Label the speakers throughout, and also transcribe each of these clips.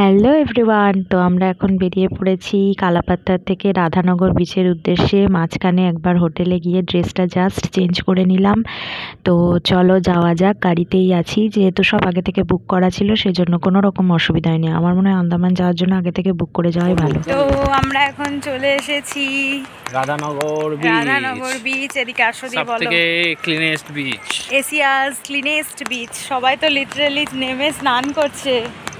Speaker 1: Hello everyone, তো আমরা এখন বেরিয়ে পড়েছি কালাপাত্তার থেকে রাধানগর বিচের উদ্দেশ্যে। মাঝখানে একবার হোটেলে গিয়ে ড্রেসটা জাস্ট চেঞ্জ করে নিলাম। তো চলো যাওয়া যাক, গাড়িতেই আছি, যেহেতু সব আগে থেকে বুক করা ছিল সেজন্য কোনো রকম অসুবিধা হয়নি। আমার মনে হয় আন্দামান যাওয়ার জন্য আগে থেকে বুক করে যাওয়াই ভালো।
Speaker 2: তো আমরা এখন চলে এসেছি রাধানগর বিচ। এদিকে আসো দিয়ে বলো,
Speaker 3: সবথেকে cleanest beach,
Speaker 2: Asia's cleanest beach. সবাই তো লিটারালি নেমে স্নান করছে।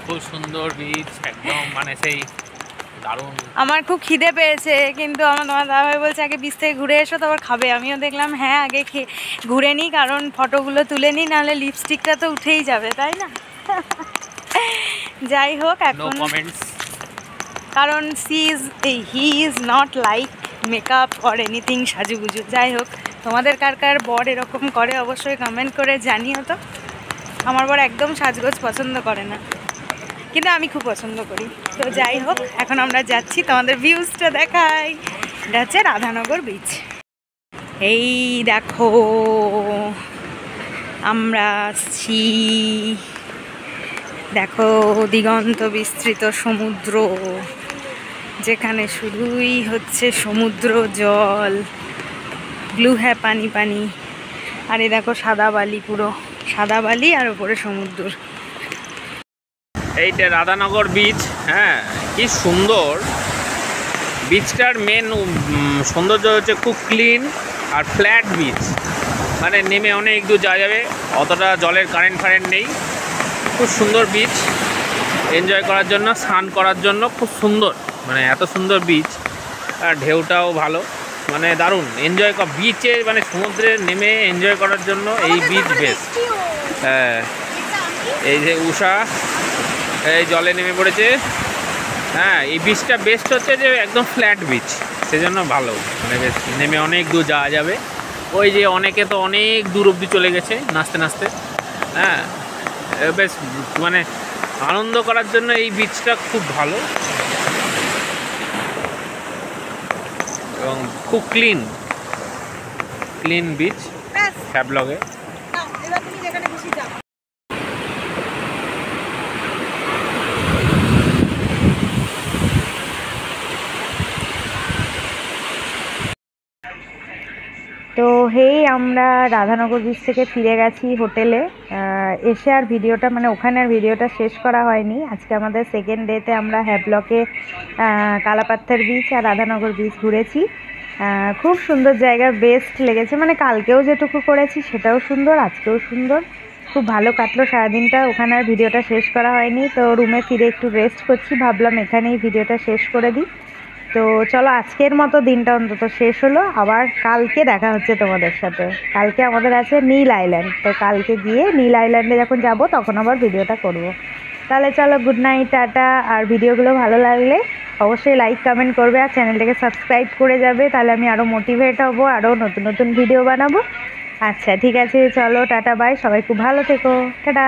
Speaker 3: খুব সুন্দর বিচ, একদম মানে সেই দারুণ।
Speaker 2: আমার খুব খিদে পেয়েছে, কিন্তু আমার তোমার দাদাভাই বলছে আগে বিচ থেকে ঘুরে এসো তারপর খাবে। আমিও দেখলাম হ্যাঁ আগে ঘুরে নিই, কারণ ফটোগুলো তুলে নিই, নাহলে লিপস্টিকটা তো উঠেই যাবে, তাই না? যাই হোক, এখন কারণ he is not like makeup or anything সাজুগুজু। যাই হোক, তোমাদের কার কার বর এরকম করে অবশ্যই কমেন্ট করে জানিও তো। আমার বর একদম সাজগোজ পছন্দ করে না, কিন্তু আমি খুব পছন্দ করি। তো যাই হোক, এখন আমরা যাচ্ছি, তোমাদের ভিউজটা দেখাই। এটা হচ্ছে রাধানগর বিচ। এই দেখো আমরা আসছি, দেখো দিগন্ত বিস্তৃত সমুদ্র, যেখানে শুধুই হচ্ছে সমুদ্র জল, ব্লু হ্যাঁ পানি পানি। আর এই দেখো সাদা বালি, পুরো সাদা বালি, আর উপরে সমুদ্র।
Speaker 3: এইটা রাধানগর বিচ। হ্যাঁ, কি সুন্দর বিচটার মেন সৌন্দর্য হচ্ছে খুব ক্লিন আর ফ্ল্যাট বিচ, মানে নেমে অনেক দূর যাওয়া যাবে, অতটা জলের কারেন্ট নেই। খুব সুন্দর বিচ, এনজয় করার জন্য, স্নান করার জন্য খুব সুন্দর, মানে এত সুন্দর বিচ। আর ঢেউটাও ভালো, মানে দারুণ এনজয় বিচে, মানে সমুদ্রে নেমে এনজয় করার জন্য এই বিচ বেস্ট। হ্যাঁ, এই যে উষা এই জলে নেমে পড়েছে। হ্যাঁ, এই বিচটা বেস্ট হচ্ছে যে একদম ফ্ল্যাট বিচ, সেজন্য ভালো, মানে বেশ নেমে অনেক দূর যাওয়া যাবে। ওই যে অনেকে তো অনেক দূর অবধি চলে গেছে নাচতে নাচতে। হ্যাঁ, বেশ মানে আনন্দ করার জন্য এই বিচটা খুব ভালো এবং খুব ক্লিন বিচ। হ্যাভলগে
Speaker 1: তো হেই, আমরা রাধানগর বিচ থেকে ফিরে গেছি হোটেলে। এসে আর ভিডিওটা, মানে ওখানে আর ভিডিওটা শেষ করা হয়নি। আজকে আমাদের সেকেন্ড ডেতে আমরা হ্যাভলকে কালাপাত্থার বিচ আর রাধানগর বিচ ঘুরেছি। খুব সুন্দর জায়গা, বেস্ট লেগেছে। মানে কালকেও যেটুকু করেছি সেটাও সুন্দর, আজকেও সুন্দর, খুব ভালো কাটলো সারাদিনটা। ওখানে আর ভিডিওটা শেষ করা হয়নি, তো রুমে ফিরে একটু রেস্ট করছি, ভাবলাম এখানেই ভিডিওটা শেষ করে দিই। তো চলো, আজকের মতো দিনটা অন্তত শেষ হলো। আবার কালকে দেখা হচ্ছে তোমাদের সাথে। কালকে আমাদের আছে নীল আইল্যান্ড, তো কালকে গিয়ে নীল আইল্যান্ডে যখন যাব তখন আবার ভিডিওটা করব। তাহলে চলো, গুড নাইট, টাটা। আর ভিডিওগুলো ভালো লাগলে অবশ্যই লাইক কমেন্ট করবে, আর চ্যানেলটাকে সাবস্ক্রাইব করে যাবে, তাহলে আমি আরও মোটিভেট হব, আরও নতুন নতুন ভিডিও বানাবো। আচ্ছা ঠিক আছে, চলো টাটা, বাই, সবাই খুব ভালো থেকো, টাটা।